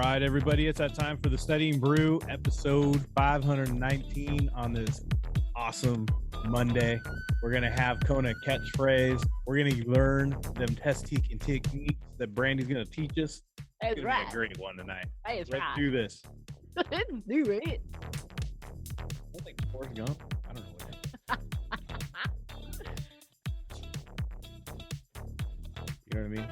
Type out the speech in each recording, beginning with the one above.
right, everybody, it's that time for the Studying Brew, episode 519 on this awesome Monday. We're going to have Kona Catchphrase. We're going to learn them test-taking techniques that Brandy's going to teach us. That's It's going to be a great one tonight. Let's Do this. Let's do it. I think Forrest Gump. I don't know what it is. You know what I mean?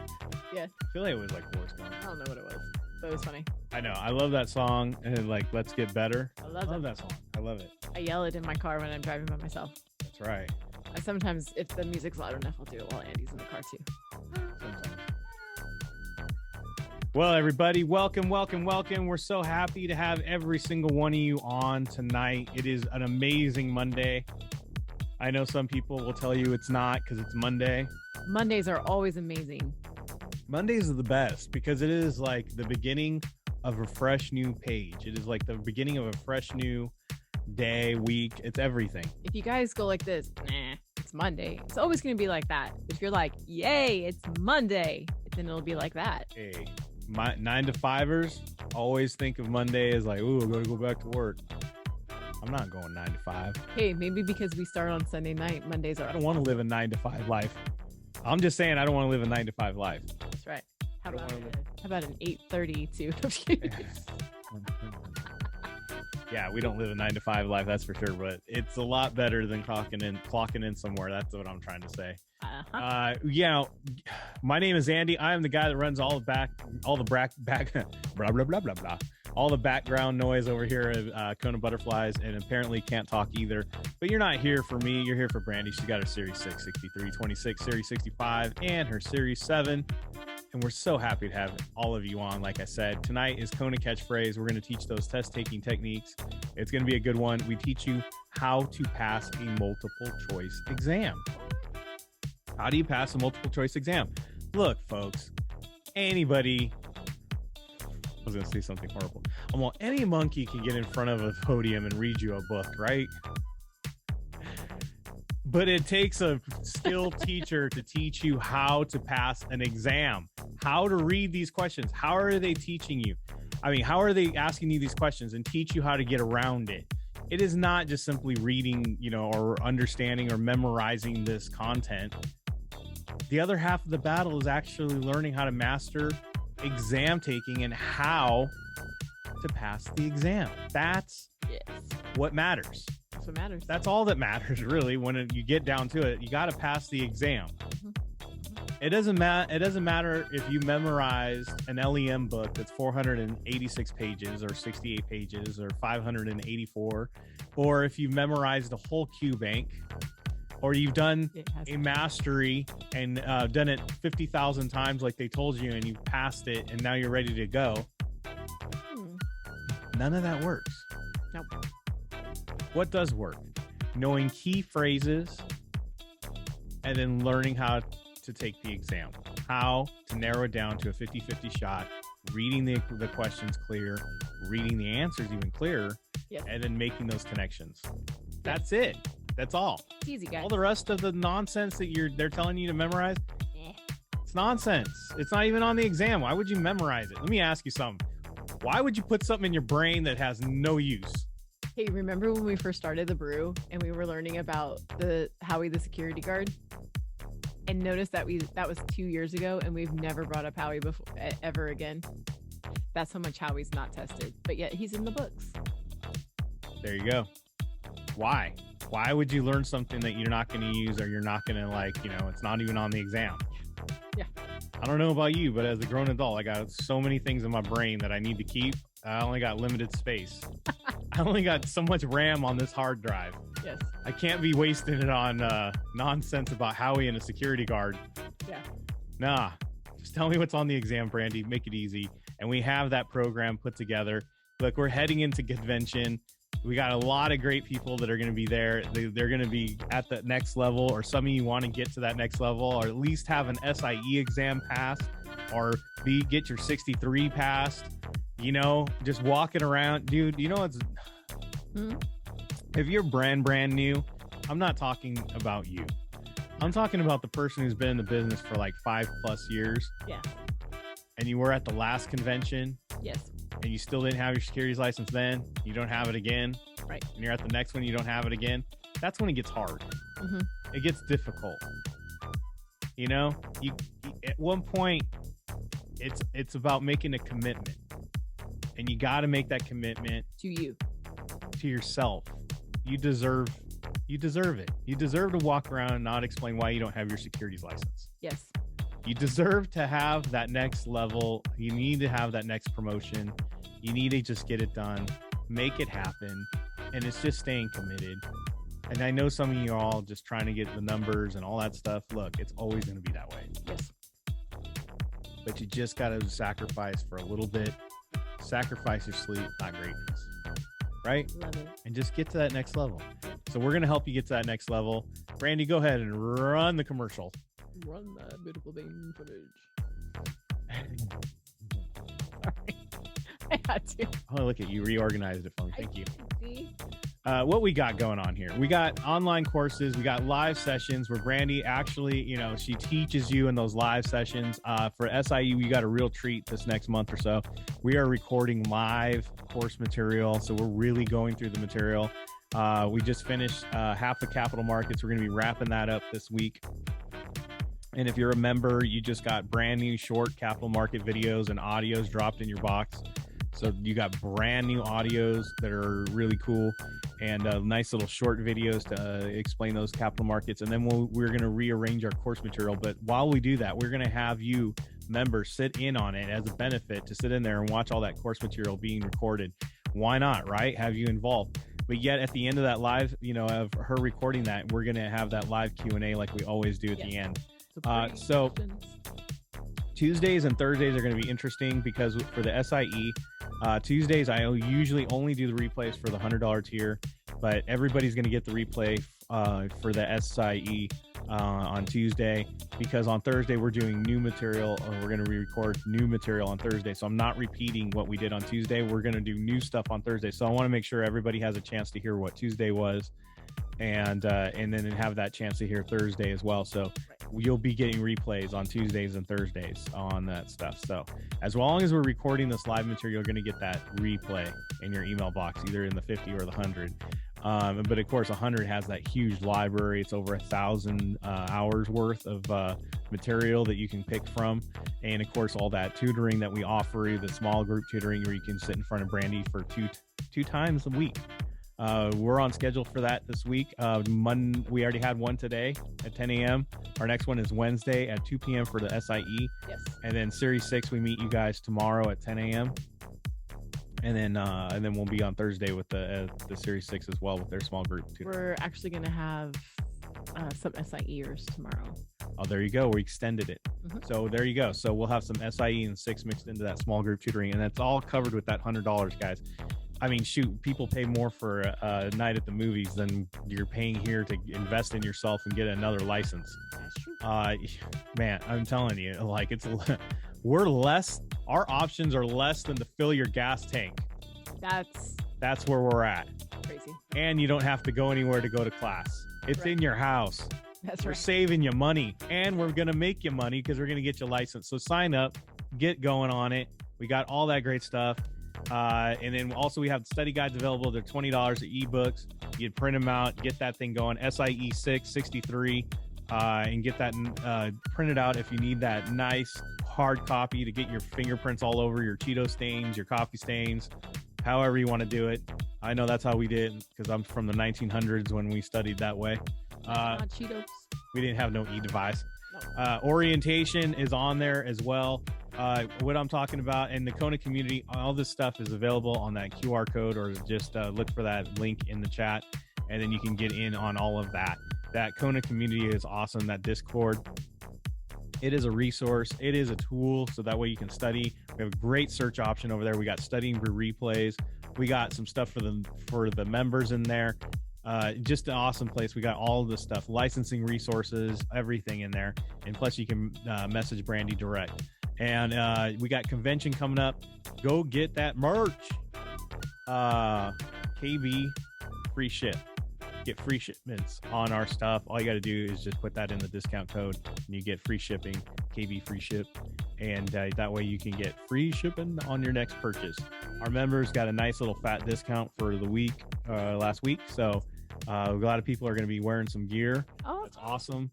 Yeah. I feel like it was like Forrest Gump. I don't know what it was, but it was funny. I know. I love that song. And like, let's get better. I love that song. I love it. I yell it in my car when I'm driving by myself. That's right. Sometimes, if the music's loud enough, I'll do it while Andy's in the car too. Sometimes. Well, everybody, welcome. We're so happy to have every single one of you on tonight. It is an amazing Monday. I know some people will tell you it's not because it's Monday. Mondays are always amazing. Mondays are the best because it is like the beginning of a fresh new page. It is like the beginning of a fresh new day, week. It's everything. If you guys go like this, nah, it's Monday. It's always going to be like that. If you're like, yay, it's Monday, then it'll be like that. Hey, my 9-to-5ers always think of Monday as like, ooh, I gotta go back to work. I'm not going 9 to 5. Hey, maybe because we start on Sunday night, Mondays are. I don't want to live a 9-to-5 life. I'm just saying I don't want to live a 9-to-5 life. That's right. How I don't about an 8:30 too? Yeah, we don't live a 9-to-5 life, that's for sure. But it's a lot better than clocking in somewhere. That's what I'm trying to say. My name is Andy. I am the guy that runs all the background noise over here at KonaButterflyz, and apparently can't talk either. But you're not here for me. You're here for Brandy. She's got her Series 6, 63, 26, Series 65, and her Series 7. And we're so happy to have all of you on. Like I said, tonight is Kona Catchphrase. We're going to teach those test-taking techniques. It's going to be a good one. We teach you how to pass a multiple choice exam. How do you pass a multiple choice exam? Look, folks, anybody... I was going to say something horrible. Well, any monkey can get in front of a podium and read you a book, right? But it takes a skilled teacher to teach you how to pass an exam, how to read these questions. How are they teaching you? I mean, how are they asking you these questions and teach you how to get around it? It is not just simply reading, or understanding or memorizing this content. The other half of the battle is actually learning how to master exam taking and how to pass the exam. That's what matters. That's what matters. That's all that matters, really. When you get down to it, you got to pass the exam. It doesn't matter if you memorized an LEM book that's 486 pages or 68 pages or 584, or if you memorized a whole Q bank, or you've done a mastery and done it 50,000 times like they told you, and you passed it, and now you're ready to go. None of that works. Nope. What does work? Knowing key phrases and then learning how to take the exam. How to narrow it down to a 50-50 shot, reading the questions clear, reading the answers even clearer, and then making those connections. That's it. That's all. It's easy, guys. All the rest of the nonsense that they're telling you to memorize, it's nonsense. It's not even on the exam. Why would you memorize it? Let me ask you something. Why would you put something in your brain that has no use? Hey, remember when we first started the brew and we were learning about Howie the security guard? And notice that was 2 years ago, and we've never brought up Howie before ever again. That's how much Howie's not tested, but yet he's in the books. There you go. Why? Why would you learn something that you're not going to use, or you're not going to it's not even on the exam? Yeah. I don't know about you, but as a grown adult, I got so many things in my brain that I need to keep. I only got limited space. I only got so much RAM on this hard drive. Yes. I can't be wasting it on nonsense about Howie and a security guard. Yeah. Nah. Just tell me what's on the exam, Brandy. Make it easy. And we have that program put together. Look, we're heading into convention. We got a lot of great people that are going to be there. They're going to be at the next level, or some of you want to get to that next level, or at least have an SIE exam passed, or get your 63 passed. Just walking around, dude. It's if you're brand new, I'm not talking about you. I'm talking about the person who's been in the business for like 5+ years. Yeah. And you were at the last convention. Yes. and you still didn't have your securities license then, you don't have it again, Right. and you're at the next one, you don't have it again, that's when it gets hard. Mm-hmm. It gets difficult. You know, you at one point, it's about making a commitment, and you got to make that commitment To you. to yourself. You deserve it. You deserve to walk around and not explain why you don't have your securities license. Yes. You deserve to have that next level. You need to have that next promotion. You need to just get it done, make it happen. And it's just staying committed. And I know some of you are all just trying to get the numbers and all that stuff. Look, it's always going to be that way. Yes. But you just got to sacrifice for a little bit. Sacrifice your sleep, not greatness. Right? Love it. And just get to that next level. So we're going to help you get to that next level. Brandy, go ahead and run the commercial. Run that beautiful thing footage. Sorry. I had to. Oh, look at you. Reorganized it for me. Thank you. See? What we got going on here? We got online courses. We got live sessions where Brandy actually, she teaches you in those live sessions. For SIE, we got a real treat this next month or so. We are recording live course material. So we're really going through the material. We just finished half the capital markets. We're going to be wrapping that up this week. And if you're a member, you just got brand new short capital market videos and audios dropped in your box. So you got brand new audios that are really cool and nice little short videos to explain those capital markets. And then we're going to rearrange our course material. But while we do that, we're going to have you members sit in on it as a benefit to sit in there and watch all that course material being recorded. Why not, right? Have you involved? But yet at the end of that live, of her recording that, we're going to have that live Q&A like we always do at the end. So Tuesdays and Thursdays are going to be interesting because for the SIE, Tuesdays I usually only do the replays for the $100 tier, but everybody's going to get the replay for the SIE on Tuesday, because on Thursday we're doing new material. We're going to re-record new material on Thursday, so I'm not repeating what we did on Tuesday. We're going to do new stuff on Thursday, so I want to make sure everybody has a chance to hear what Tuesday was, and then have that chance to hear Thursday as well. So you'll be getting replays on Tuesdays and Thursdays on that stuff. So as long as we're recording this live material, you're going to get that replay in your email box, either in the 50 or the 100. But of course 100 has that huge library. It's over 1,000 hours worth of material that you can pick from. And of course, all that tutoring that we offer you, the small group tutoring where you can sit in front of Brandy for two times a week. We're on schedule for that this week. We already had one today at 10 a.m. Our next one is Wednesday at 2 p.m. for the SIE. Yes. And then Series 6, we meet you guys tomorrow at 10 a.m. And then we'll be on Thursday with the Series 6 as well with their small group tutoring. We're actually going to have some SIEers tomorrow. Oh, there you go. We extended it. Mm-hmm. So there you go. So we'll have some SIE and 6 mixed into that small group tutoring, and that's all covered with that $100, guys. I mean, shoot, people pay more for a night at the movies than you're paying here to invest in yourself and get another license. That's true. Man, I'm telling you, like our options are less than to fill your gas tank. That's where we're at. Crazy. And you don't have to go anywhere to go to class. It's in your house. That's We're right. saving you money, and we're going to make you money because we're going to get you licensed. So sign up, get going on it. We got all that great stuff. And then also we have study guides available. They're $20 ebooks. You can print them out, get that thing going. SIE 6, 63, and get that printed out if you need that nice hard copy to get your fingerprints all over your Cheeto stains, your coffee stains, however you want to do it. I know that's how we did because I'm from the 1900s when we studied that way. Not Cheetos. We didn't have no e-device. No. Orientation is on there as well. What I'm talking about, and the Kona community, all this stuff is available on that QR code, or just look for that link in the chat, and then you can get in on all of that. That Kona community is awesome. That Discord, it is a resource. It is a tool, so that way you can study. We have a great search option over there. We got Studying Brew replays. We got some stuff for the members in there. Just an awesome place. We got all of the stuff, licensing resources, everything in there. And plus you can message Brandy direct. And we got convention coming up. Go get that merch. KB, free ship. Get free shipments on our stuff. All you got to do is just put that in the discount code and you get free shipping, KB free ship. and that way you can get free shipping on your next purchase. Our members got a nice little fat discount for the week, last week. So a lot of people are going to be wearing some gear. Oh, that's awesome.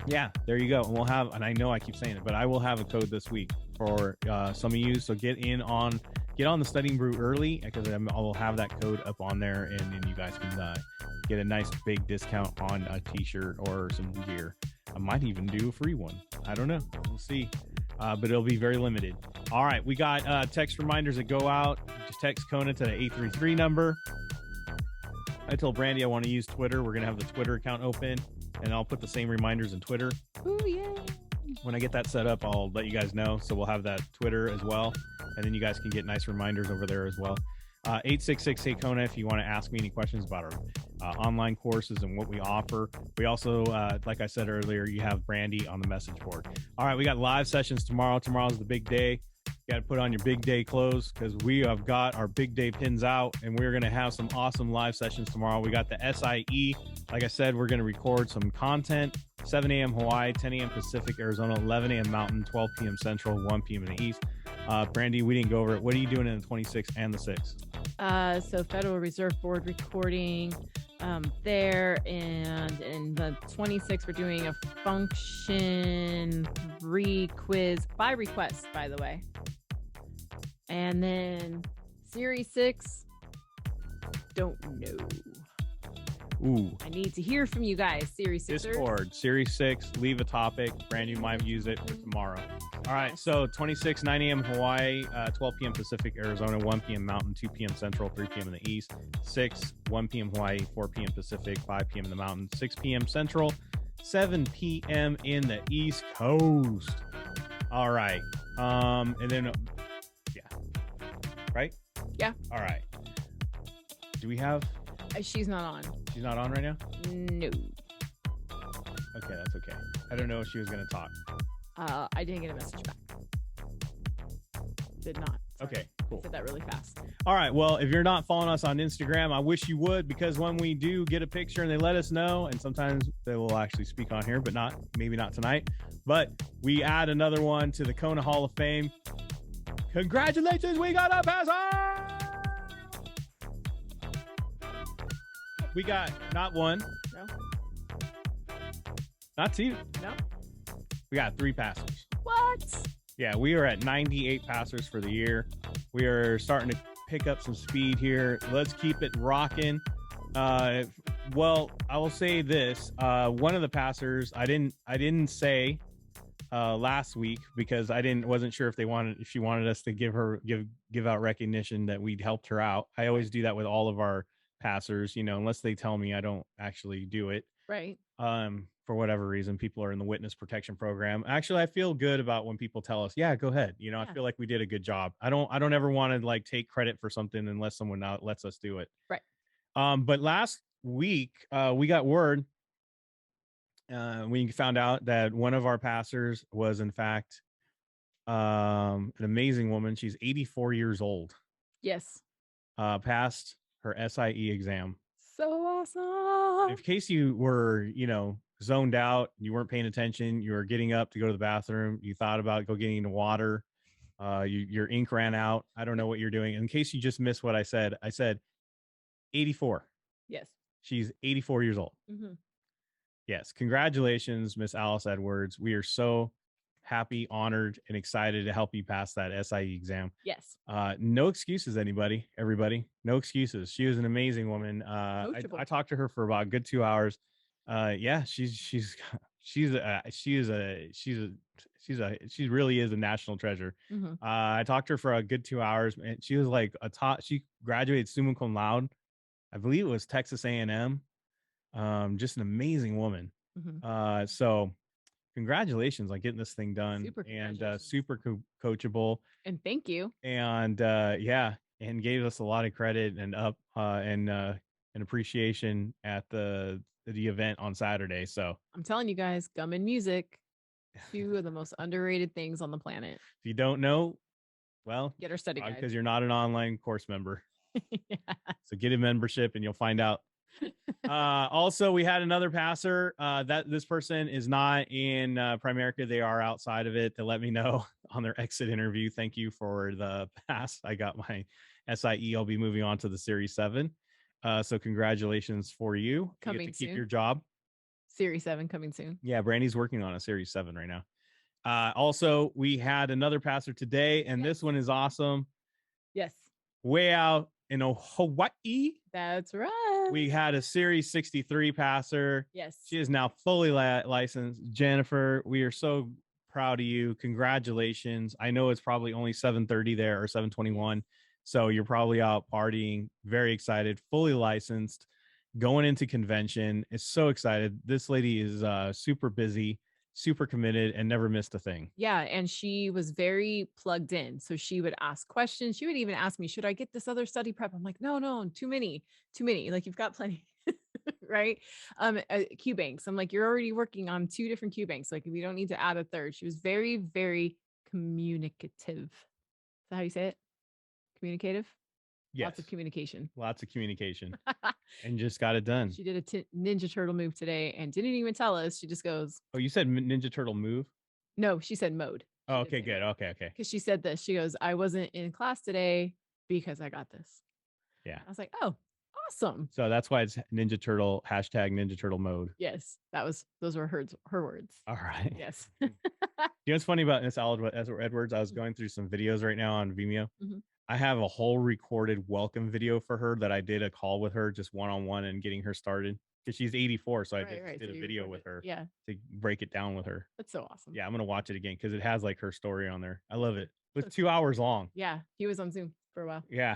Yeah, there you go. And we'll have, and I know I keep saying it, but I will have a code this week for some of you. So get on the Studying Brew early, because I will have that code up on there, and then you guys can get a nice big discount on a t-shirt or some gear. I might even do a free one. I don't know. We'll see. But it'll be very limited. All right, we got text reminders that go out. Just text Kona to the 833 number. I told Brandy I want to use Twitter. We're going to have the Twitter account open, and I'll put the same reminders in Twitter. Ooh, yeah. When I get that set up, I'll let you guys know. So we'll have that Twitter as well, and then you guys can get nice reminders over there as well. 866-HEY-KONA if you want to ask me any questions about our online courses and what we offer. We also, like I said earlier, you have Brandy on the message board. All right, we got live sessions tomorrow. Tomorrow's the big day. You got to put on your big day clothes, because we have got our big day pins out, and we're going to have some awesome live sessions tomorrow. We got the SIE. Like I said, we're going to record some content. 7 a.m. Hawaii, 10 a.m. Pacific, Arizona, 11 a.m. Mountain, 12 p.m. Central, 1 p.m. in the East. Brandy, we didn't go over it. What are you doing in the 26th and the 6th? So Federal Reserve Board recording there, and in the 26th we're doing a function 3 quiz by request, by the way. And then Series 6, don't know. Ooh. I need to hear from you guys. Series 6. Discord, Series 6, leave a topic. Brandy might use it for tomorrow. All right, so 26, 9 a.m. Hawaii, 12 p.m. Pacific, Arizona, 1 p.m. Mountain, 2 p.m. Central, 3 p.m. in the East. 6, 1 p.m. Hawaii, 4 p.m. Pacific, 5 p.m. in the Mountain, 6 p.m. Central, 7 p.m. in the East Coast. All right. And then, yeah. Right? Yeah. All right. Do we have... She's not on. She's not on right now? No. Okay, that's okay. I don't know if she was going to talk. I didn't get a message back. Did not. Sorry. Okay, cool. I said that really fast. All right. Well, if you're not following us on Instagram, I wish you would, because when we do get a picture and they let us know, and sometimes they will actually speak on here, but maybe not tonight. But we add another one to the Kona Hall of Fame. Congratulations, we got a passer! We got not one. No. Not two. No. We got 3 passers. What? Yeah, we are at 98 passers for the year. We are starting to pick up some speed here. Let's keep it rocking. Well, I will say this. One of the passers, I didn't say last week, because wasn't sure if she wanted us to give out recognition that we'd helped her out. I always do that with all of our passers, unless they tell me, I don't actually do it. Right. For whatever reason, people are in the witness protection program. Actually, I feel good about when people tell us, yeah, go ahead. I feel like we did a good job. I don't ever want to take credit for something unless someone lets us do it. Right. But last week, we got word. We found out that one of our passers was, in fact, an amazing woman. She's 84 years old. Yes. Passed her SIE exam. So awesome. In case you were, zoned out, you weren't paying attention, you were getting up to go to the bathroom, you thought about getting the water, your ink ran out, I don't know what you're doing. In case you just missed what I said 84. Yes. She's 84 years old. Mm-hmm. Yes. Congratulations, Miss Alice Edwards. We are so happy, honored, and excited to help you pass that SIE exam. Yes. No excuses, everybody. No excuses. She was an amazing woman. I talked to her for about a good 2 hours. Yeah, she really is a national treasure. Mm-hmm. I talked to her for a good 2 hours, and she was like she graduated summa cum laude. I believe it was Texas A&M. Just an amazing woman. Mm-hmm. So congratulations on getting this thing done, and super coachable. And thank you. And yeah, and gave us a lot of credit and and appreciation at the event on Saturday. So I'm telling you guys, gum and music, 2 of the most underrated things on the planet. If you don't know, well, get our study guide, because you're not an online course member. Yeah. So get a membership and you'll find out Also, we had another passer. That this person is not in Primerica; they are outside of it. To let me know on their exit interview. Thank you for the pass. I got my SIE. I'll be moving on to the Series 7. So congratulations for you. You get to Coming keep soon. your job. Series 7 coming soon. Yeah, Brandy's working on a Series 7 right now. Also, we had another passer today, and this one is awesome. Yes. Way out in Hawaii. That's right. We had a Series 63 passer. Yes. She is now fully licensed. Jennifer, we are so proud of you. Congratulations. I know it's probably only 7:30 there or 7:21. So you're probably out partying, very excited, fully licensed, going into convention. Is so excited. This lady is super busy, super committed, and never missed a thing. Yeah, and she was very plugged in. So she would ask questions. She would even ask me, should I get this other study prep? I'm like, no, too many. Like you've got plenty. Right. Q banks. I'm like, you're already working on 2 different Q banks. Like we don't need to add a third. She was very, very communicative. Is that how you say it? Communicative? Yes. Lots of communication. Lots of communication. And just got it done. She did a Ninja Turtle move today and didn't even tell us. She just goes, oh, you said Ninja Turtle move? No, she said mode. Oh, okay, good. Okay. Because she said this. She goes, I wasn't in class today because I got this. Yeah. I was like, oh, awesome. So that's why it's Ninja Turtle, #Ninja Turtle mode. Yes, those were her words. All right. Yes. You know what's funny about Miss Edwards? I was going through some videos right now on Vimeo. Mm-hmm. I have a whole recorded welcome video for her that I did a call with her just one-on-one and getting her started because she's 84. So I did a video with her to break it down with her. That's so awesome. Yeah, I'm going to watch it again because it has like her story on there. I love it. It was 2 hours long. Yeah, he was on Zoom for a while. Yeah.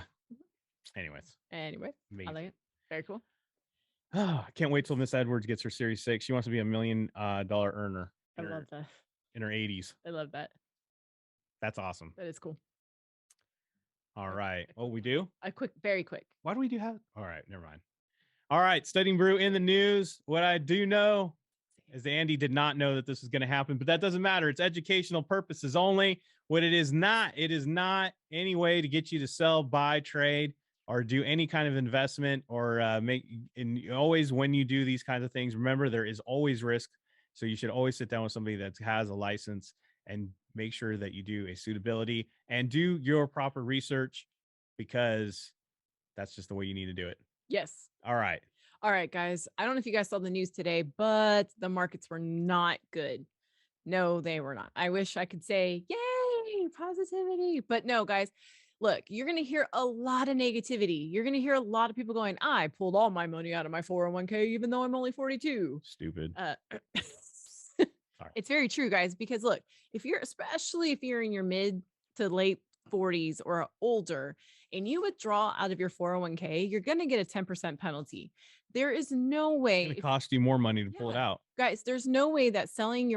Anyways. Anyway, amazing. I like it. Very cool. I can't wait till Miss Edwards gets her Series 6. She wants to be $1 million earner. I love that. In her 80s. I love that. That's awesome. That is cool. All right. Oh, we do? Very quick. Why do we do have? All right, never mind. All right, Studying Brew in the news. What I do know is Andy did not know that this was going to happen, but that doesn't matter. It's educational purposes only. What it is not any way to get you to sell, buy, trade, or do any kind of investment or always when you do these kinds of things, remember there is always risk. So you should always sit down with somebody that has a license and make sure that you do a suitability and do your proper research because that's just the way you need to do it. Yes. All right. All right, guys. I don't know if you guys saw the news today, but the markets were not good. No, they were not. I wish I could say, yay, positivity. But no, guys, look, you're going to hear a lot of negativity. You're going to hear a lot of people going, I pulled all my money out of my 401k, even though I'm only 42. Stupid. It's very true, guys, because look, especially if you're in your mid to late 40s or older and you withdraw out of your 401k, you're going to get a 10% penalty. There is no way it's going to cost you more money to pull it out. Guys, there's no way that selling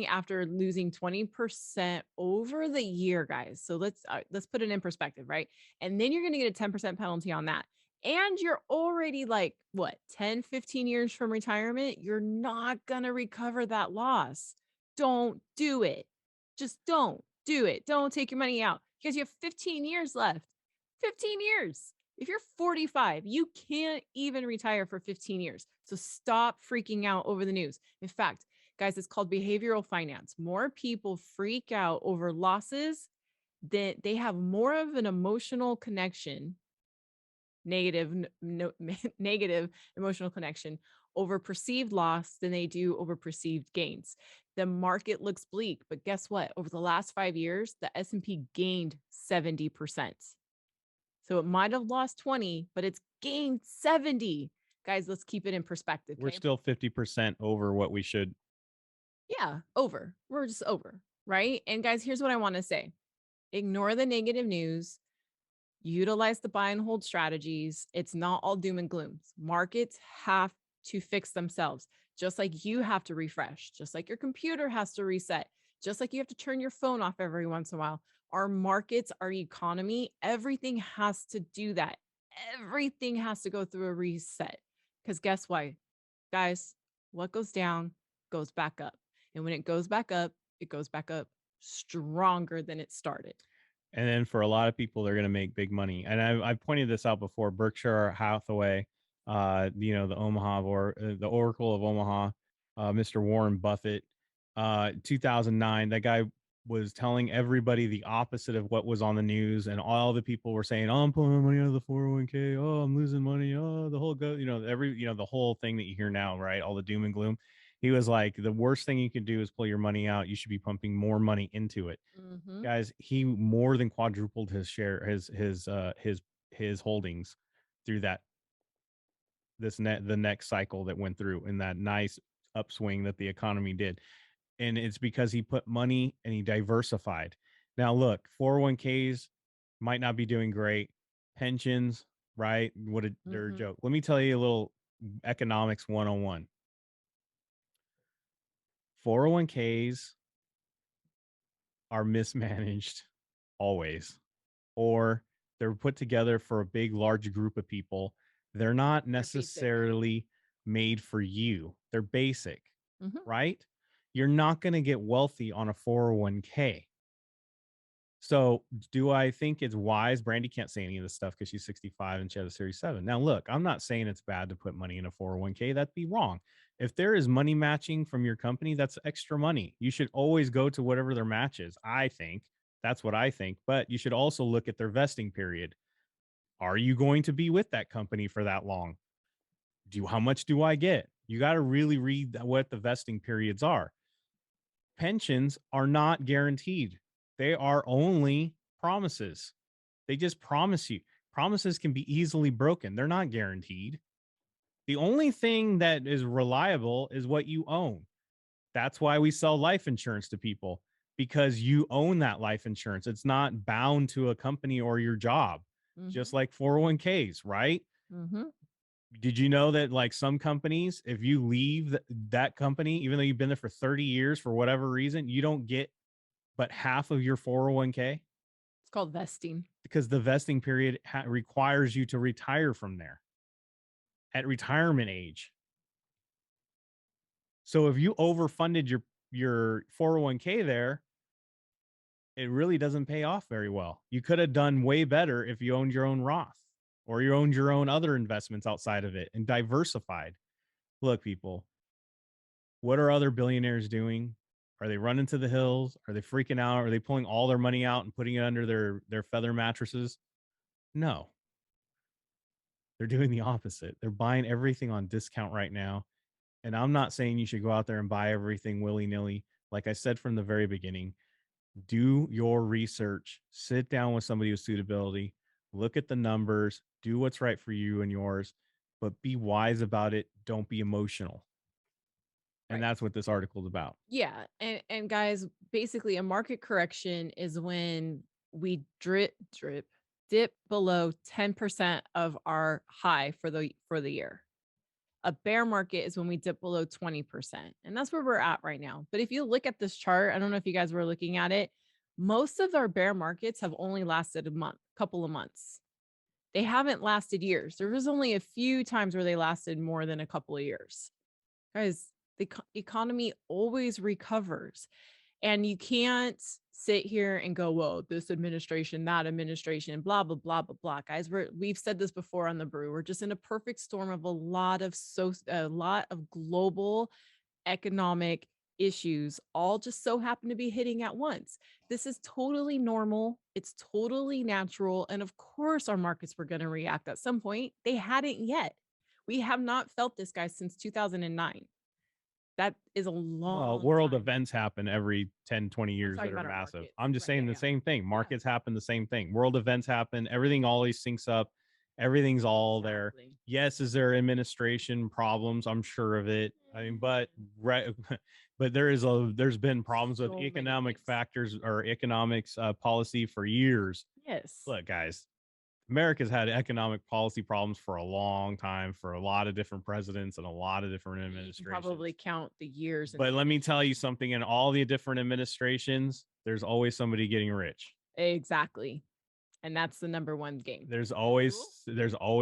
after losing 20% over the year, guys. So let's put it in perspective, right? And then you're going to get a 10% penalty on that. And you're already like, 10, 15 years from retirement, you're not going to recover that loss. Don't do it. Just don't do it. Don't take your money out because you have 15 years left. 15 years. If you're 45, you can't even retire for 15 years. So stop freaking out over the news. In fact, guys, it's called behavioral finance. More people freak out over losses that they have more of an emotional connection, negative emotional connection over perceived loss than they do over perceived gains. The market looks bleak, but guess what? Over the last 5 years, the S&P gained 70%. So it might have lost 20, but it's gained 70. Guys, let's keep it in perspective. We're still 50% over what we should. Yeah, over. We're just over, right? And guys, here's what I want to say. Ignore the negative news. Utilize the buy and hold strategies. It's not all doom and gloom. Markets have to fix themselves, just like you have to refresh, just like your computer has to reset, just like you have to turn your phone off every once in a while. Our markets, our economy, everything has to do that. Everything has to go through a reset. Because guess what, guys? What goes down goes back up. And when it goes back up stronger than it started. And then for a lot of people, they're going to make big money. And I've pointed this out before. Berkshire Hathaway The Omaha or the Oracle of Omaha, Mr. Warren Buffett. 2009, that guy was telling everybody the opposite of what was on the news, and all the people were saying, "Oh, I'm pulling money out of the 401k. Oh, I'm losing money. Oh, the whole the whole thing that you hear now, right? All the doom and gloom." He was like, "The worst thing you can do is pull your money out. You should be pumping more money into it." Mm-hmm. Guys, he more than quadrupled his share, his holdings through the next cycle that went through in that nice upswing that the economy did. And it's because he put money and he diversified. Now look, 401ks might not be doing great. Pensions, right? They're a Mm-hmm. joke. Let me tell you a little economics 101. 401ks are mismanaged always, or they're put together for a big, large group of people. They're not They're basic. necessarily made for you. They're basic, Mm-hmm. right? You're not going to get wealthy on a 401k. So, do I think it's wise? Brandy can't say any of this stuff because she's 65 and she has a Series 7. Now, look, I'm not saying it's bad to put money in a 401k. That'd be wrong. If there is money matching from your company, that's extra money. You should always go to whatever their match is. I think that's what I think. But you should also look at their vesting period. Are you going to be with that company for that long? How much do I get? You got to really read what the vesting periods are. Pensions are not guaranteed. They are only promises. They just promise you. Promises can be easily broken. They're not guaranteed. The only thing that is reliable is what you own. That's why we sell life insurance to people, because you own that life insurance. It's not bound to a company or your job, Mm-hmm. just like 401ks, right? Mm-hmm. Did you know that like some companies, if you leave that company, even though you've been there for 30 years for whatever reason, you don't get but half of your 401k It's called vesting. because the vesting period requires you to retire from there at retirement age. So if you overfunded your 401k there, it really doesn't pay off very well. You could have done way better if you owned your own Roth or you owned your own other investments outside of it and diversified. Look, people, what are other billionaires doing? Are they running to the hills? Are they freaking out? Are they pulling all their money out and putting it under their feather mattresses? No. They're doing the opposite. They're buying everything on discount right now. And I'm not saying you should go out there and buy everything willy-nilly. Like I said from the very beginning, do your research, sit down with somebody with suitability, look at the numbers, do what's right for you and yours, but be wise about it. Don't be emotional. And Right. that's what this article is about. Yeah. And guys, basically a market correction is when we dip below 10% of our high for the year. A bear market is when we dip below 20%. And that's where we're at right now. But if you look at this chart, I don't know if you guys were looking at it, most of our bear markets have only lasted a month, couple of months. They haven't lasted years. There was only a few times where they lasted more than a couple of years. Guys, the economy always recovers. And you can't sit here and go, well, this administration, that administration, blah, blah, blah, blah, blah. Guys, we've said this before on the brew. We're just in a perfect storm of a lot of global economic issues all just so happen to be hitting at once. This is totally normal. It's totally natural. And of course, our markets were going to react at some point. They hadn't yet. We have not felt this, guys, since 2009. That is a Well, long world time. events happen every 10, 20 I'm years talking that are about our massive. markets. I'm just Right. saying Yeah. the Yeah. same thing. Yeah. Markets happen the same thing. World events happen. Everything always syncs up. Everything's all there. Exactly. Yes, is there administration problems? I'm sure of it. I mean, but right, but there's been problems with So many economic things. factors or economics policy for years. Yes. Look, guys, America's had economic policy problems for a long time, for a lot of different presidents and a lot of different You can probably administrations. count the years. But let me tell you something, in all the different administrations, there's always somebody getting rich. Exactly. And that's the number one game. There's always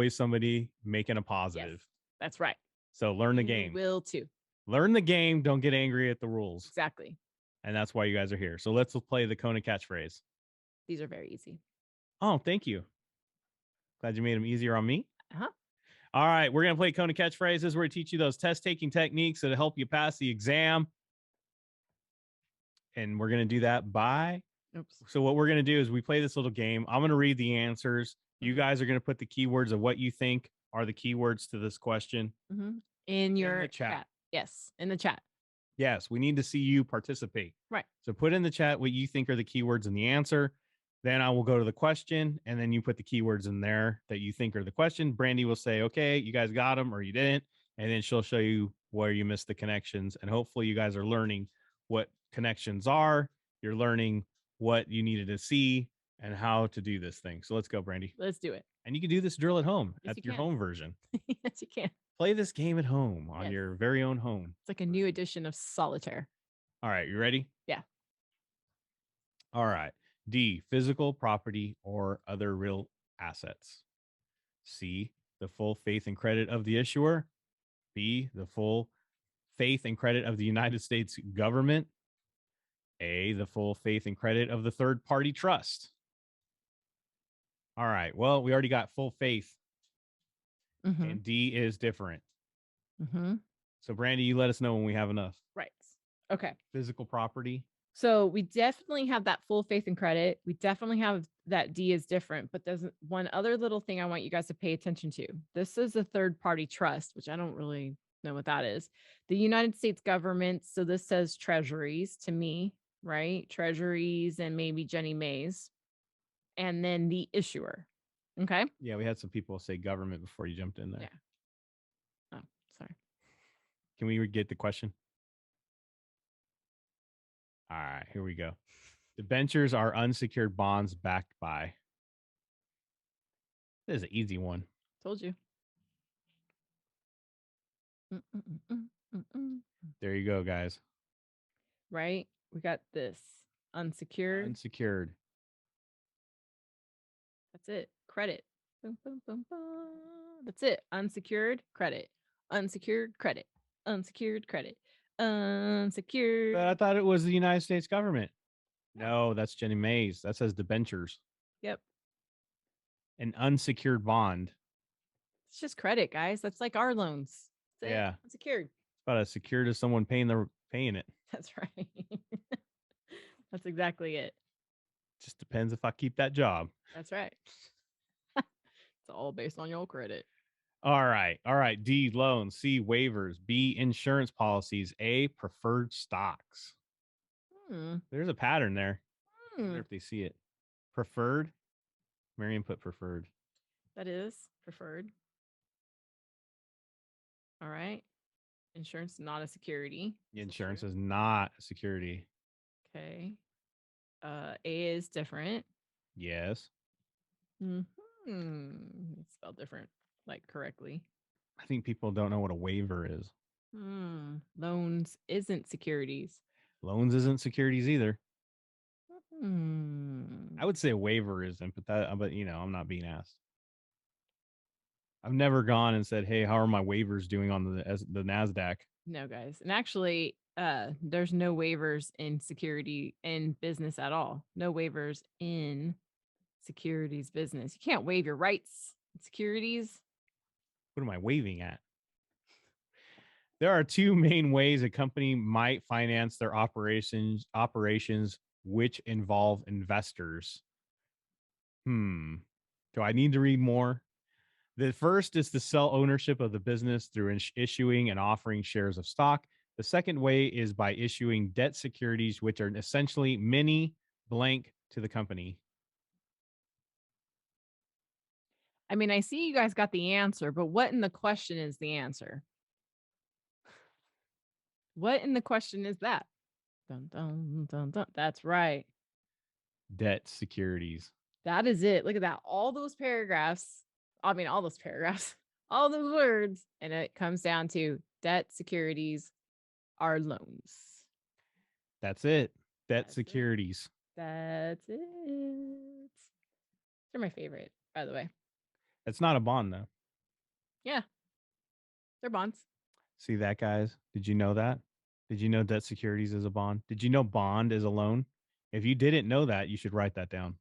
somebody making a positive. Yes, that's right. So learn the You game. will too. Learn the game. Don't get angry at the rules. Exactly. And that's why you guys are here. So let's play the Kona catchphrase. These are very easy. Oh, thank you. Glad you made them easier on me. Uh-huh. All right, we're going to play Kona Catchphrases. We're going to teach you those test-taking techniques that'll help you pass the exam. And we're going to do that by... Oops. So what we're going to do is we play this little game. I'm going to read the answers. You guys are going to put the keywords of what you think are the keywords to this question in your the chat. Yes, in the chat. Yes, we need to see you participate. Right. So put in the chat what you think are the keywords in the answer. Then I will go to the question, and then you put the keywords in there that you think are the question. Brandy will say, okay, you guys got them or you didn't. And then she'll show you where you missed the connections. And hopefully you guys are learning what connections are. You're learning what you needed to see and how to do this thing. So let's go, Brandy. Let's do it. And you can do this drill at home Yes, at your home version. Yes, you can. Play this game at home on your very own home. It's like a new edition of solitaire. All right, you ready? Yeah. All right. D, physical property or other real assets. C, the full faith and credit of the issuer. B, the full faith and credit of the United States government. A, the full faith and credit of the third party trust. All right. Well, we already got full faith. And D is different. So, Brandy, you let us know when we have enough. Right. Okay. Physical property. So we definitely have that full faith and credit. We definitely have that D is different, but there's one other little thing I want you guys to pay attention to. This is a third party trust, which I don't really know what that is. The United States government. So this says treasuries to me, right? Treasuries and maybe Jenny Mays. And then the issuer. Okay. Yeah, we had some people say government before you jumped in there. Yeah. Oh, sorry. Can we get the question? All right, here we go. Debentures are unsecured bonds backed by. This is an easy one. Told you. There you go, guys. Right? We got this. Unsecured. Unsecured. That's it. Credit. Boom, boom, boom, boom. That's it. Unsecured credit. Unsecured credit. Unsecured credit. Unsecured. But I thought it was the United States government. No, that's Jenny Mays. That says debentures. Yep. An unsecured bond. It's just credit, guys. That's like our loans. That's yeah. It. Unsecured. It's about as secured as someone paying it. That's right. That's exactly it. Just depends if I keep that job. That's right. It's all based on your credit. All right. All right. D, loans. C, waivers. B, insurance policies. A, preferred stocks. There's a pattern there. I wonder if they see it. Preferred. Marion put preferred. That is preferred. All right. Insurance is not a security. Insurance is not a security. Okay. A is different. Yes. It's spelled different, like correctly. I think people don't know what a waiver is. Loans isn't securities. Loans isn't securities either. I would say a waiver isn't, but you know, I'm not being asked. I've never gone and said, "Hey, how are my waivers doing on the NASDAQ?" No, guys. And actually, there's no waivers in security in business at all. No waivers in securities business. You can't waive your rights in securities. What am I waving at? There are two main ways a company might finance their operations which involve investors. Do I need to read more? The first is to sell ownership of the business through issuing and offering shares of stock. The second way is by issuing debt securities, which are essentially mini blank to the company. I mean, I see you guys got the answer, but what in the question is the answer? What in the question is that? Dun, dun, dun, dun. That's right. Debt securities. That is it. Look at that. All those paragraphs. I mean, all those paragraphs, all those words. And it comes down to debt securities are loans. That's it. Debt securities. That's it. They're my favorite, by the way. It's not a bond, though. Yeah. They're bonds. See that, guys? Did you know that? Did you know debt securities is a bond? Did you know bond is a loan? If you didn't know that, you should write that down.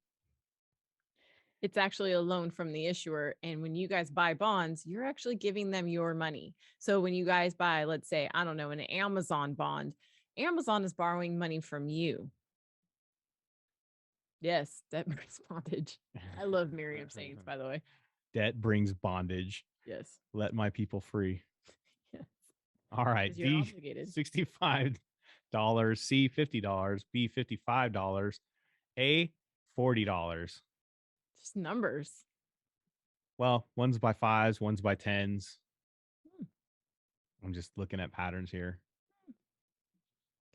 It's actually a loan from the issuer. And when you guys buy bonds, you're actually giving them your money. So when you guys buy, let's say, I don't know, an Amazon bond, Amazon is borrowing money from you. Yes, debt brings bondage. I love Miriam sayings, by the way. Debt brings bondage. Yes. Let my people free. Yes. All right. 'Cause you're D, obligated. $65. C, $50. B, $55. A, $40. Just numbers. Well, one's by fives, one's by tens. Hmm. I'm just looking at patterns here.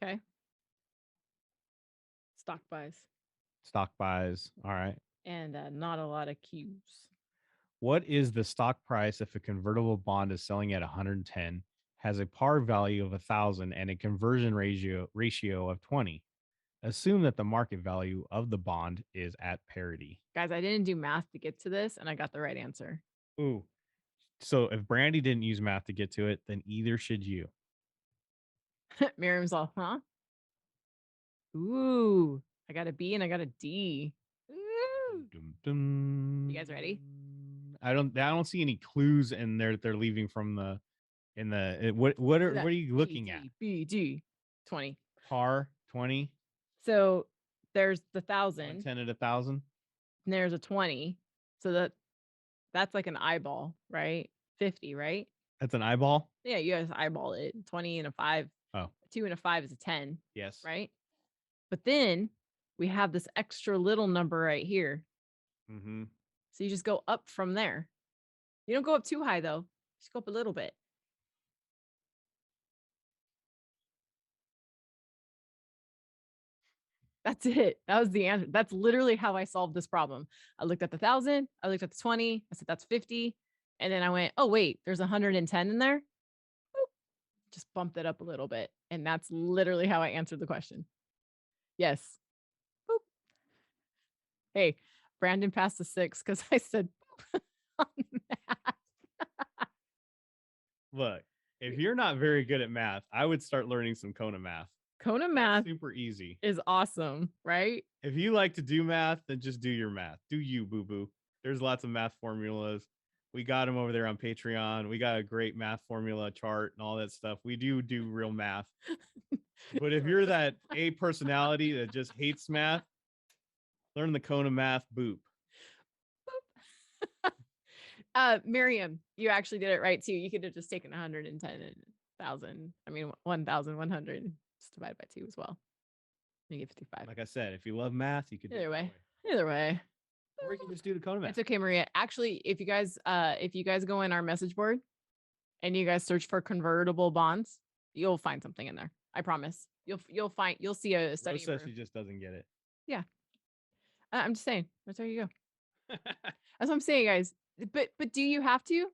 Okay. Stock buys. Stock buys. All right. And not a lot of Qs. What is the stock price if a convertible bond is selling at 110, has a par value of 1,000, and a conversion ratio of 20? Assume that the market value of the bond is at parity. Guys, I didn't do math to get to this, and I got the right answer. Ooh. So if Brandy didn't use math to get to it, then either should you. Miriam's all, huh? Ooh, I got a B and I got a D. Ooh. Dum, dum. You guys ready? I don't see any clues in there that they're leaving from the what are you looking at? B, D, 20. Par 20, So there's the 1,000, 10 at 1,000. and there's a 20. So that's like an eyeball, right? 50, right? That's an eyeball. Yeah, you guys eyeball it. 20 and a 5. Oh. A 2 and a 5 is a 10. Yes. Right? But then we have this extra little number right here. Mm-hmm. So you just go up from there. You don't go up too high though. Just go up a little bit. That's it. That was the answer. That's literally how I solved this problem. I looked at the 1,000. I looked at the 20. I said, that's 50. And then I went, oh, wait, there's 110 in there. Boop. Just bumped it up a little bit. And that's literally how I answered the question. Yes. Boop. Hey, Brandon passed the 6 because I said boop on math. Look, if you're not very good at math, I would start learning some Kona math. Kona math super easy. Is awesome, right? If you like to do math, then just do your math. Do you, boo boo. There's lots of math formulas. We got them over there on Patreon. We got a great math formula chart and all that stuff. We do real math. But if you're that A personality that just hates math, learn the Kona math boop. Miriam, you actually did it right too. You could have just taken 110 and 1,000. I mean, 1,100 just divided by 2 as well. You get 55. Like I said, if you love math, you could Either way. Either way. Or you can just do the Kona math. It's okay, Maria. Actually, if you guys go in our message board and you guys search for convertible bonds, you'll find something in there. I promise. You'll see a study. Rose says she just doesn't get it. Yeah. I'm just saying. That's how you go. That's what I'm saying, guys. But do you have to?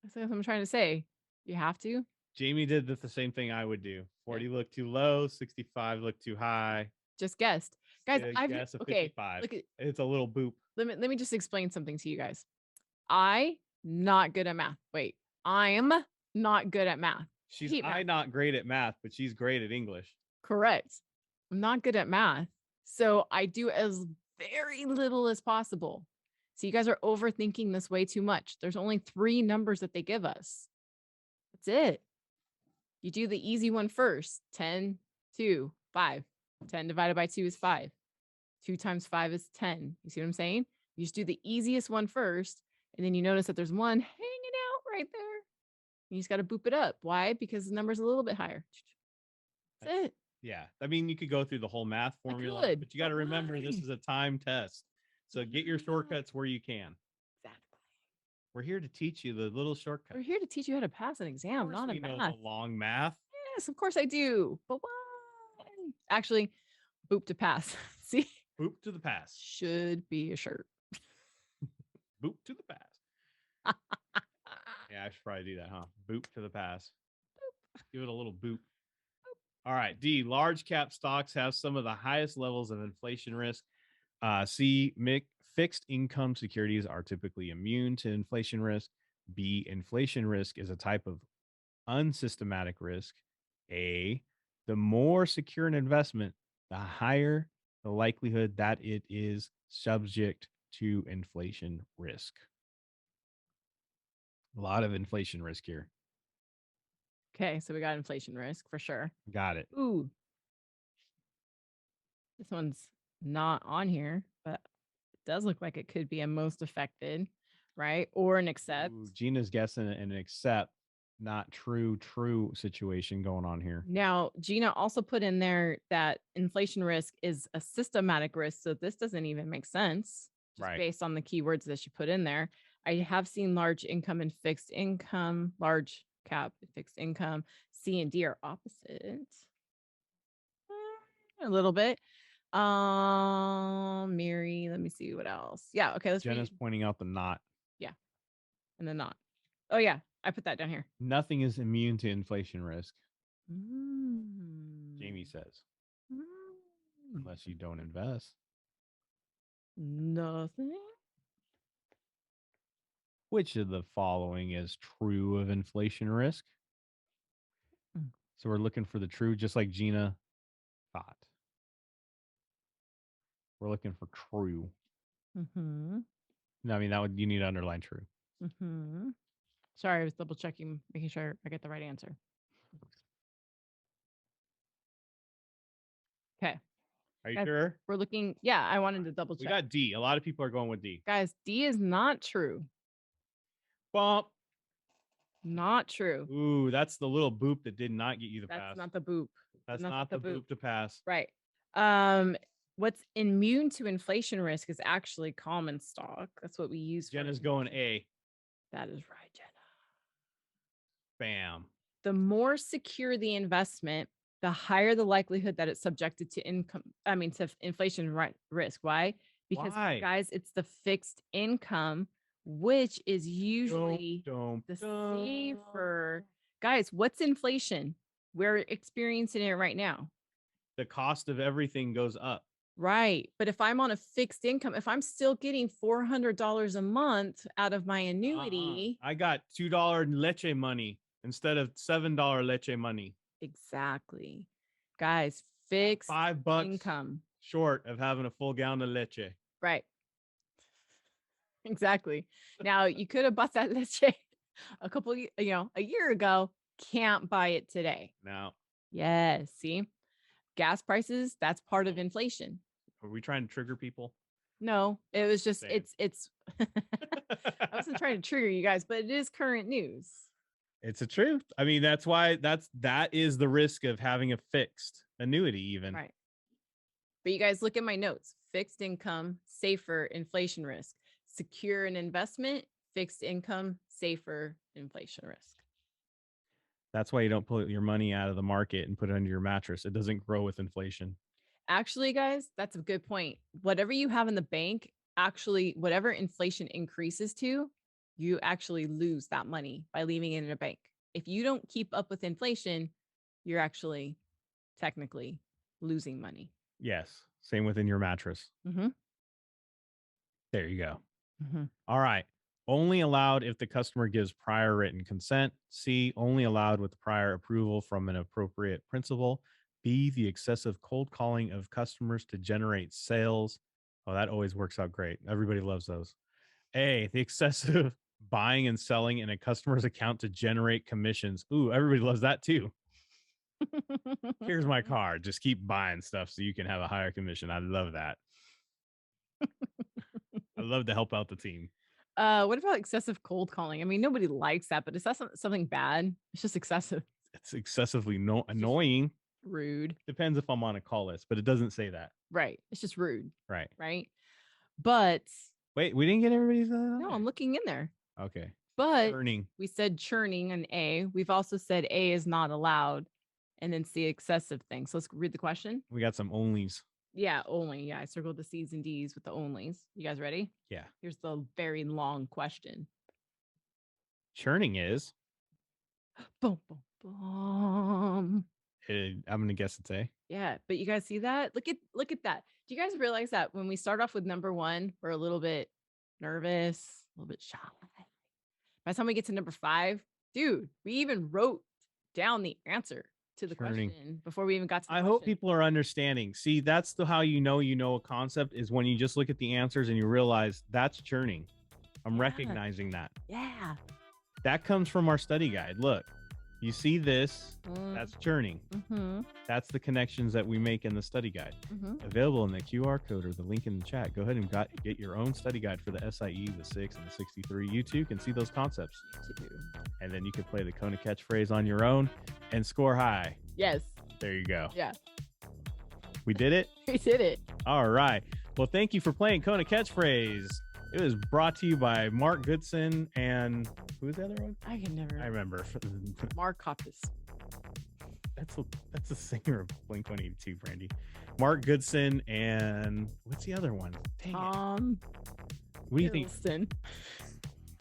That's what I'm trying to say. You have to. Jamie did the same thing I would do. 40 looked too low, 65 looked too high. Just guessed. Guys, I've guess a okay. 55. Look at, it's a little boop. Let me just explain something to you guys. I'm not good at math. Wait, I'm not good at math. She's not great at math, but she's great at English. Correct. I'm not good at math. So I do as very little as possible. So you guys are overthinking this way too much. There's only 3 numbers that they give us. That's it. You do the easy one first. 10, 2, 5. 10 divided by 2 is 5. 2 times 5 is 10. You see what I'm saying? You just do the easiest one first, and then you notice that there's one hanging out right there. You just got to boop it up. Why? Because the number's a little bit higher. That's it. Yeah. I mean, you could go through the whole math formula, but you got to remember this is a time test. So get your shortcuts where you can. Exactly. We're here to teach you the little shortcuts. We're here to teach you how to pass an exam, not a math. Know the long math. Yes, of course I do. But why? Actually, boop to pass. See? Boop to the pass. Should be a shirt. Boop to the pass. Yeah, I should probably do that, huh? Boop to the pass. Boop. Give it a little boop. All right. D, large cap stocks have some of the highest levels of inflation risk. C, fixed income securities are typically immune to inflation risk. B, inflation risk is a type of unsystematic risk. A, the more secure an investment, the higher the likelihood that it is subject to inflation risk. A lot of inflation risk here. Okay, so we got inflation risk for sure. Got it. Ooh. This one's not on here, but it does look like it could be a most affected, right? Or an accept. Ooh, Gina's guessing an accept, not true situation going on here. Now, Gina also put in there that inflation risk is a systematic risk. So this doesn't even make sense just Right. based on the keywords that she put in there. I have seen large income and fixed income, large cap, fixed income. C and D are opposite. A little bit. Mary, let me see what else. Yeah, okay, let's Jenna's read. pointing out the not. Yeah, and the not. Oh yeah, I put that down here. Nothing is immune to inflation risk, Mm. Jamie says, Mm. unless you don't invest. Nothing. Which of the following is true of inflation risk? Mm. So we're looking for the true, just like Gina thought. We're looking for true. Mm-hmm. No, I mean, you need to underline true. Mm-hmm. Sorry, I was double checking, making sure I get the right answer. Okay. Are you Guys, sure? we're looking. Yeah, I wanted to double check. We got D. A lot of people are going with D. Guys, D is not true. Bump. Not true. Ooh, that's the little boop that did not get you the That's pass. not the boop. That's not the boop to pass. Right. What's immune to inflation risk is actually common stock. That's what we use. Jenna's going A. That is right, Jenna. Bam. The more secure the investment, the higher the likelihood that it's subjected to to inflation risk. Why? Because guys, it's the fixed income, which is usually the safer. Guys, what's inflation? We're experiencing it right now. The cost of everything goes up. Right. But if I'm on a fixed income, if I'm still getting $400 a month out of my annuity, I got $2 leche money instead of $7 leche money. Exactly. Guys, fixed $5 income short of having a full gallon of leche. Right. Exactly. Now you could have bought that leche a year ago. Can't buy it today. Now. Yes. See, gas prices, that's part of inflation. Are we trying to trigger people? No, it was just, it's, I wasn't trying to trigger you guys, but it is current news. It's a truth. I mean, that is the risk of having a fixed annuity even. Right. But you guys look at my notes. Fixed income, safer inflation risk. Secure an investment, fixed income, safer inflation risk. That's why you don't pull your money out of the market and put it under your mattress. It doesn't grow with inflation. Actually, guys, that's a good point. Whatever you have in the bank, actually, whatever inflation increases to, you actually lose that money by leaving it in a bank. If you don't keep up with inflation, you're actually technically losing money. Yes. Same within your mattress. Mm-hmm. There you go. Mm-hmm. All right. Only allowed if the customer gives prior written consent. C, only allowed with prior approval from an appropriate principal. B, the excessive cold calling of customers to generate sales. Oh, that always works out great. Everybody loves those. A, the excessive buying and selling in a customer's account to generate commissions. Ooh, everybody loves that too. Here's my card. Just keep buying stuff so you can have a higher commission. I love that. I love to help out the team. What about excessive cold calling? I mean, nobody likes that, but is that something bad? It's just excessive. It's excessively annoying. Rude. Depends if I'm on a call list, but it doesn't say that. Right. It's just rude. Right. Right. But wait, we didn't get everybody's. No, I'm looking in there. Okay. But churning. We said churning an A. We've also said A is not allowed, and then C excessive things. So let's read the question. We got some onlys. Yeah, only. Yeah, I circled the C's and D's with the onlys. You guys ready? Yeah. Here's the very long question. Churning is. Boom, boom, boom. I'm gonna guess it's A. Yeah, but you guys see that? Look at that. Do you guys realize that when we start off with number one, we're a little bit nervous, a little bit shy. By the time we get to number 5, dude, we even wrote down the answer. to the Churning. question before we even got to the I question. hope people are understanding. See, that's how you know a concept is when you just look at the answers and you realize that's churning. I'm recognizing that. Yeah. That comes from our study guide. Look, you see this, that's churning. That's the connections that we make in the study guide. Available in the QR code or the link in the chat. Go ahead and get your own study guide for the SIE, the 6, and the 63. You too can see those concepts. And then you can play the Kona Catchphrase on your own and score high. Yes. There you go. Yeah. We did it? We did it. All right. Well, thank you for playing Kona Catchphrase. It was brought to you by Mark Goodson and who was the other one? I can never. I remember. Mark Hoppus. That's the singer of Blink-182, Brandy. Mark Goodson and what's the other one? Dang Tom. What do you think? Hiddleston.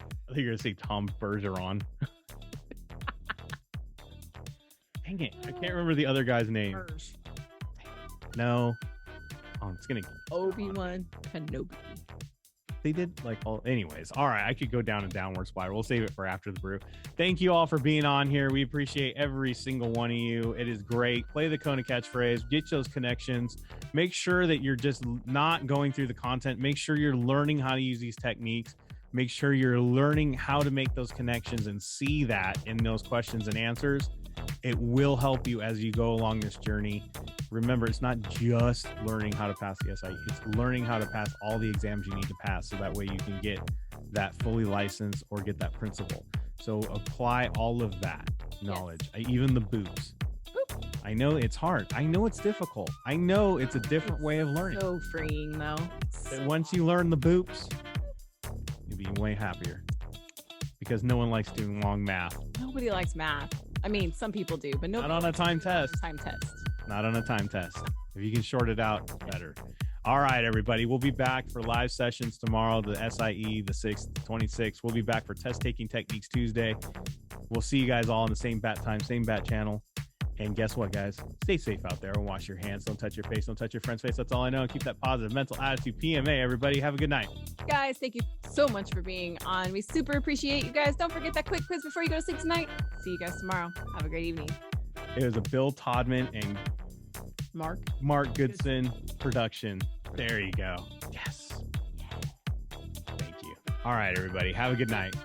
I think you're gonna say Tom Bergeron. Dang it! I can't remember the other guy's name. No. Oh, it's gonna. Obi-Wan Kenobi. They did like all. Anyways, all right. I could go down a downward spiral. We'll save it for after the brew. Thank you all for being on here. We appreciate every single one of you. It is great. Play the Kona Catchphrase. Get those connections. Make sure that you're just not going through the content. Make sure you're learning how to use these techniques. Make sure you're learning how to make those connections and see that in those questions and answers. It will help you as you go along this journey. Remember, it's not just learning how to pass the SIE. It's learning how to pass all the exams you need to pass so that way you can get that fully licensed or get that principal. So apply all of that knowledge, even the boops. I know it's hard. I know it's difficult. I know it's a different way of learning. So freeing, though. But once you learn the boops, you'll be way happier because no one likes doing long math. Nobody likes math. I mean, some people do, but nobody. Not on a time test. Time test. Not on a time test. If you can short it out, better. All right, everybody. We'll be back for live sessions tomorrow, the SIE, the 6th, 26th. We'll be back for test taking techniques Tuesday. We'll see you guys all on the same bat time, same bat channel. And guess what, guys? Stay safe out there and wash your hands. Don't touch your face. Don't touch your friend's face. That's all I know. And keep that positive mental attitude. PMA, everybody. Have a good night. Guys, thank you so much for being on. We super appreciate you guys. Don't forget that quick quiz before you go to sleep tonight. See you guys tomorrow. Have a great evening. It was a Bill Todman and Mark Goodson production. There you go. Yes. Thank you. All right, everybody. Have a good night.